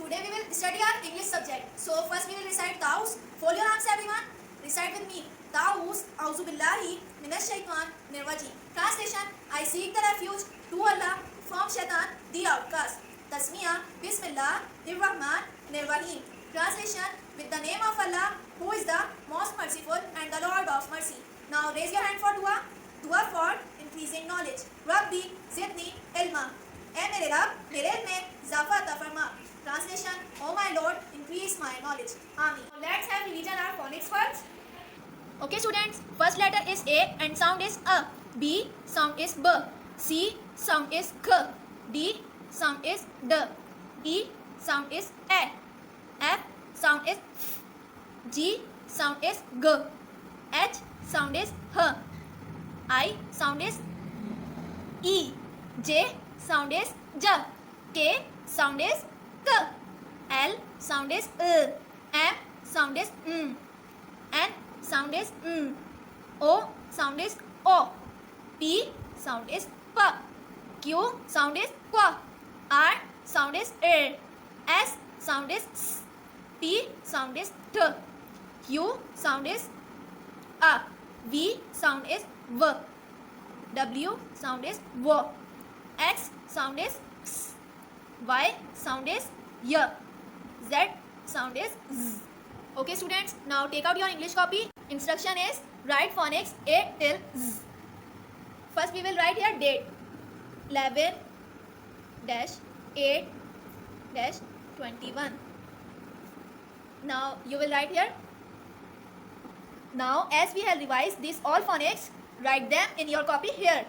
Today we will study our English subject. So first we will recite Taus. Follow your answer everyone. Recite with me. Taus, Auzu Billahi, Minash Shaitan, Nirwaji. Translation, I seek the refuge to Allah from Shaitan, the outcast. Tasmiya, Bismillah, Nirrahman, Nirrahim. Translation, with the name of Allah, who is the most merciful and the Lord of mercy. Now raise your hand for dua. Dua for increasing knowledge. Rabbi, Zidni, Ilma. ए मेरे रब मेरे इल्म में इजाफा अता फरमा. Translation, oh my Lord, increase my knowledge. Amin. Let's have revision our phonics first. Okay students, first letter is A and sound is A. B sound is B. C sound is K. D sound is D. E sound is A. F sound is F. G sound is G. H sound is H. I sound is E. J sound is J. K sound is K. L sound is M sound is N sound is O sound is O. P sound is P. Q sound is Q. R sound is R. S sound is S. T sound is T. U sound is A. V sound is V. W sound is W. X sound is X. Y sound is Y. Z sound is Z. Okay students, now take out your English copy. Instruction is write phonics A till Z. First we will write here date 11-8-21. Now you will write here. Now as we have revised these all phonics, write them in your copy here.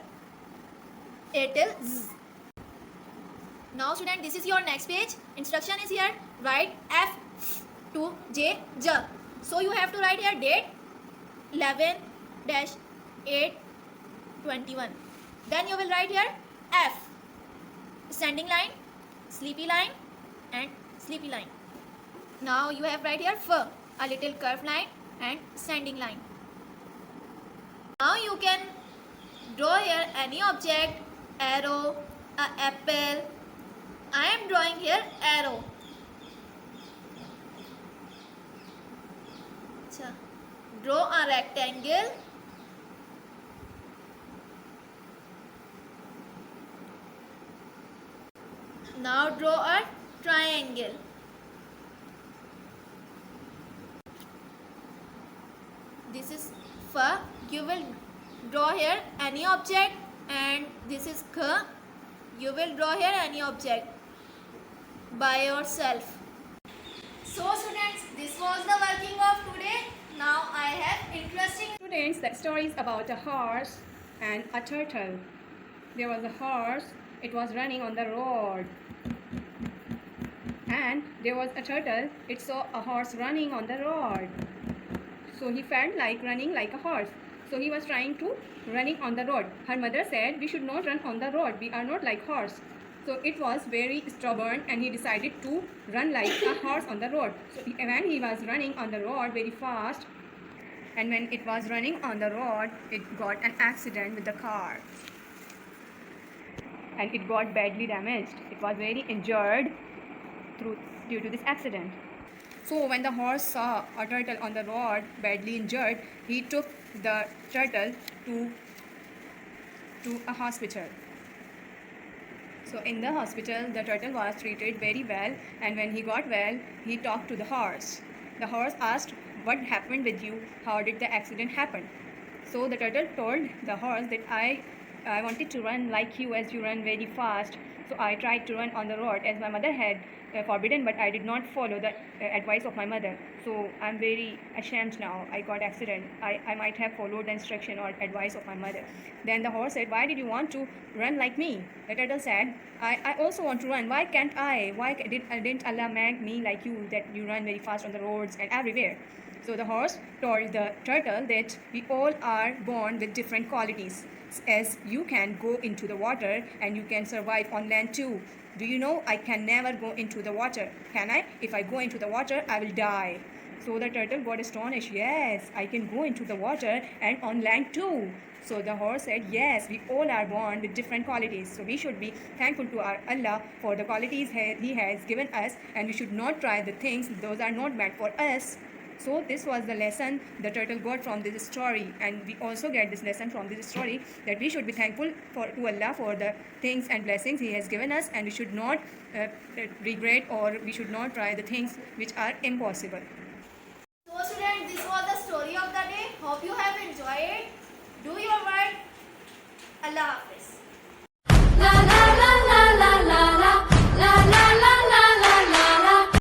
A till Z. Now student, this is your next page. Instruction is here. Write F to J J. So you have to write here date 11-8-21. Then you will write here F. Standing line, sleepy line and sleepy line. Now you have write here F. A little curved line and standing line. Now you can draw here any object. Arrow, an apple. I am drawing here arrow. Draw a rectangle. Now draw a triangle. This is F. You will draw here any object. And this is K. You will draw here any object by yourself. So students, this was the working of today. Now I have interesting. Students, that story is about a horse and a turtle. There was a horse. It was running on the road. And there was a turtle. It saw a horse running on the road. So he felt like running like a horse. So he was trying to running on the road. Her mother said, we should not run on the road. We are not like horse. So it was very stubborn and he decided to run like a horse on the road. So when he was running on the road very fast, and when it was running on the road, it got an accident with the car. And it got badly damaged. It was very injured due to this accident. So when the horse saw a turtle on the road badly injured, he took the turtle to a hospital. So in the hospital, the turtle was treated very well, and when he got well, he talked to the horse. The horse asked, what happened with you? How did the accident happen? So the turtle told the horse that I wanted to run like you as you run very fast. So I tried to run on the road as my mother had forbidden, but I did not follow the advice of my mother. So I'm very ashamed now. I got accident. I might have followed the instruction or advice of my mother. Then the horse said, why did you want to run like me? The turtle said, I also want to run. Why can't I? Why didn't Allah make me like you, that you run very fast on the roads and everywhere? So the horse told the turtle that we all are born with different qualities. As you can go into the water and you can survive on land too. Do you know I can never go into the water? Can I? If I go into the water, I will die. So the turtle got astonished. Yes, I can go into the water and on land too. So the horse said, yes, we all are born with different qualities. So we should be thankful to our Allah for the qualities He has given us, and we should not try the things those are not meant for us. So this was the lesson the turtle got from this story, and we also get this lesson from this story that we should be thankful to Allah for the things and blessings He has given us, and we should not regret, or we should not try the things which are impossible. So students, this was the story of the day. Hope you have enjoyed. Do your work. Allah Hafiz.